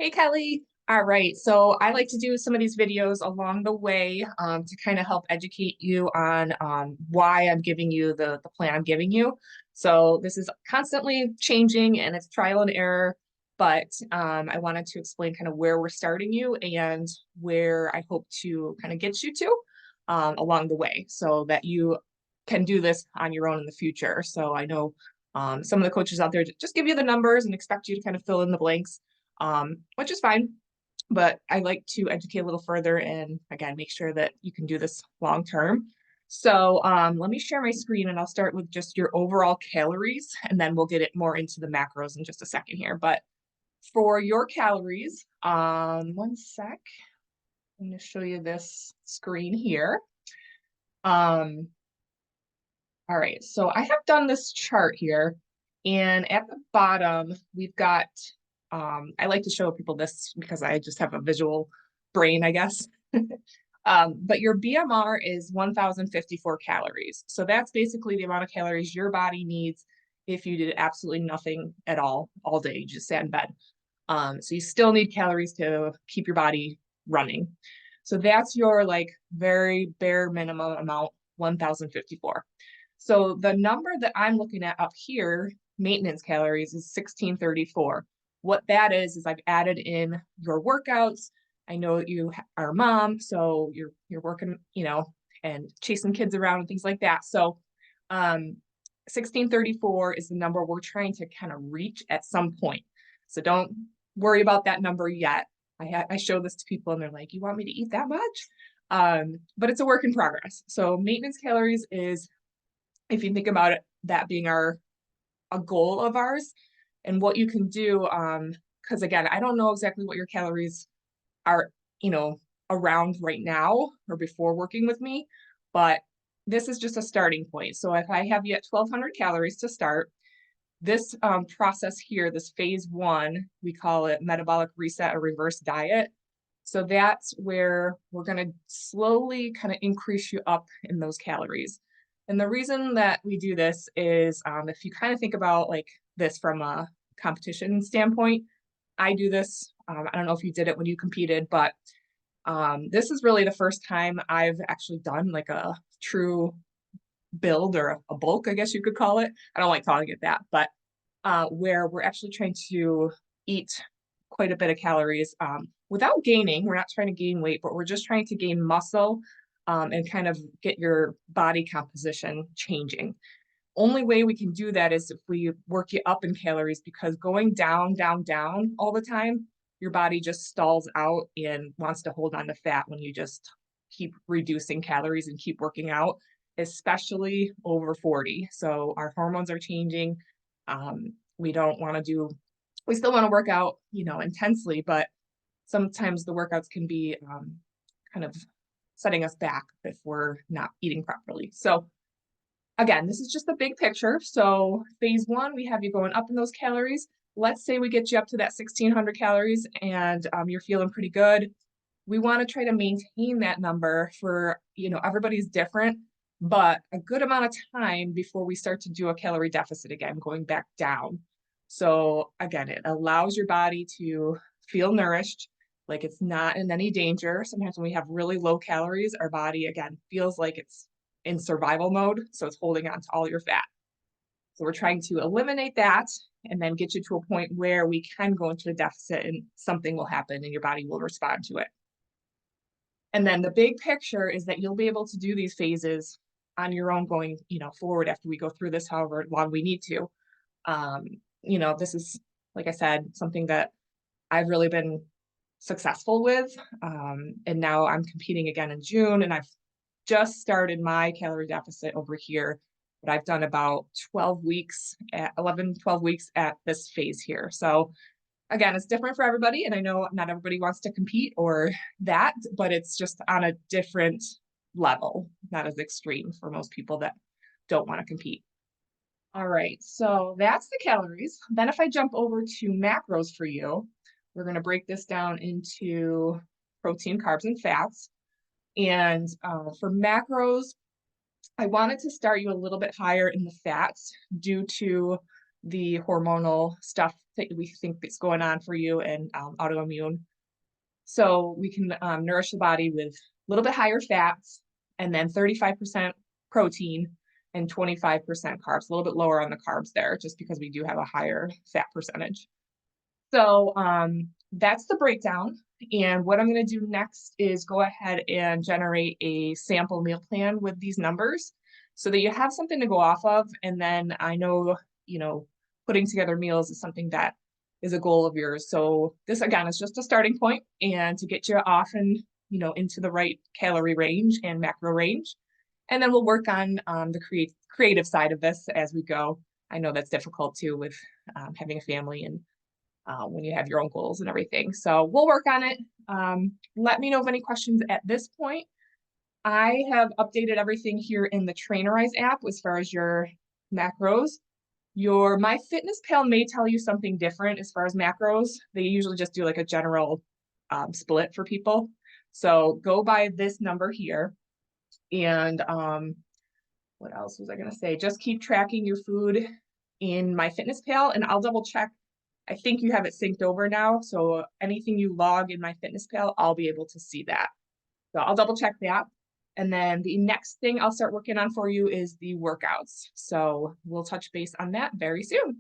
Hey Kelly. All right, so I like to do some of these videos along the way to kind of help educate you on why I'm giving you the plan I'm giving you. So this is constantly changing and it's trial and error, but I wanted to explain kind of where we're starting you and where I hope to kind of get you to along the way so that you can do this on your own in the future. So I know some of the coaches out there just give you the numbers and expect you to kind of fill in the blanks, which is fine. But I like to educate a little further and again, make sure that you can do this long term. So let me share my screen and I'll start with just your overall calories and then we'll get it more into the macros in just a second here. But for your calories, one sec, I'm going to show you this screen here. Um, all right, so I have done this chart here and at the bottom, we've got I like to show people this because I just have a visual brain, I guess. But your BMR is 1,054 calories. So that's basically the amount of calories your body needs if you did absolutely nothing at all day, you just sat in bed. So you still need calories to keep your body running. So that's your like very bare minimum amount, 1,054. So the number that I'm looking at up here, maintenance calories, is 1,634. What that is I've added in your workouts. I know you are a mom, so you're working, and chasing kids around and things like that. So 1634 is the number we're trying to kind of reach at some point. So don't worry about that number yet. I show this to people and they're like, you want me to eat that much? But it's a work in progress. So maintenance calories is, if you think about it, that being a goal of ours and what you can do. Because again, I don't know exactly what your calories are, you know, around right now or before working with me, but this is just a starting point. So if I have you at 1,200 calories to start, this process here, this phase one, we call it metabolic reset or reverse diet. So that's where we're going to slowly kind of increase you up in those calories. And the reason that we do this is if you kind of think about like this from a competition standpoint, I do this. I don't know if you did it when you competed, but this is really the first time I've actually done like a true build or a bulk, I guess you could call it. I don't like calling it that, but where we're actually trying to eat quite a bit of calories without gaining. We're not trying to gain weight, but we're just trying to gain muscle and kind of get your body composition changing. Only way we can do that is if we work you up in calories, because going down, down, down all the time, your body just stalls out and wants to hold on to fat when you just keep reducing calories and keep working out, especially over 40. So our hormones are changing. We don't want to do, we still want to work out, intensely, but sometimes the workouts can be kind of setting us back if we're not eating properly. So again, this is just the big picture. So phase one, we have you going up in those calories. Let's say we get you up to that 1,600 calories and you're feeling pretty good. We want to try to maintain that number for, everybody's different, but a good amount of time before we start to do a calorie deficit again, going back down. So again, it allows your body to feel nourished, like it's not in any danger. Sometimes when we have really low calories, our body again feels like it's in survival mode. So it's holding on to all your fat. So we're trying to eliminate that and then get you to a point where we can go into a deficit and something will happen and your body will respond to it. And then the big picture is that you'll be able to do these phases on your own going, forward after we go through this, however long we need to. This is, like I said, something that I've really been successful with. And now I'm competing again in June and I've just started my calorie deficit over here, but I've done about 12 weeks at 11, 12 weeks at this phase here. So again, it's different for everybody. And I know not everybody wants to compete or that, but it's just on a different level, not as extreme for most people that don't want to compete. All right, so that's the calories. Then if I jump over to macros for you, we're going to break this down into protein, carbs, and fats. And for macros, I wanted to start you a little bit higher in the fats due to the hormonal stuff that we think is going on for you and autoimmune. So we can nourish the body with a little bit higher fats and then 35% protein and 25% carbs, a little bit lower on the carbs there, just because we do have a higher fat percentage. So that's the breakdown. And what I'm going to do next is go ahead and generate a sample meal plan with these numbers so that you have something to go off of. And then I know, putting together meals is something that is a goal of yours. So this again is just a starting point and to get you off and, into the right calorie range and macro range. And then we'll work on the creative side of this as we go. I know that's difficult too with having a family and when you have your own goals and everything. So we'll work on it. Let me know of any questions at this point. I have updated everything here in the Trainerize app as far as your macros. Your MyFitnessPal may tell you something different as far as macros. They usually just do like a general split for people. So go by this number here. And what else was I going to say? Just keep tracking your food in MyFitnessPal, and I'll double check. I think you have it synced over now. So anything you log in MyFitnessPal, I'll be able to see that. So I'll double check that. And then the next thing I'll start working on for you is the workouts. So we'll touch base on that very soon.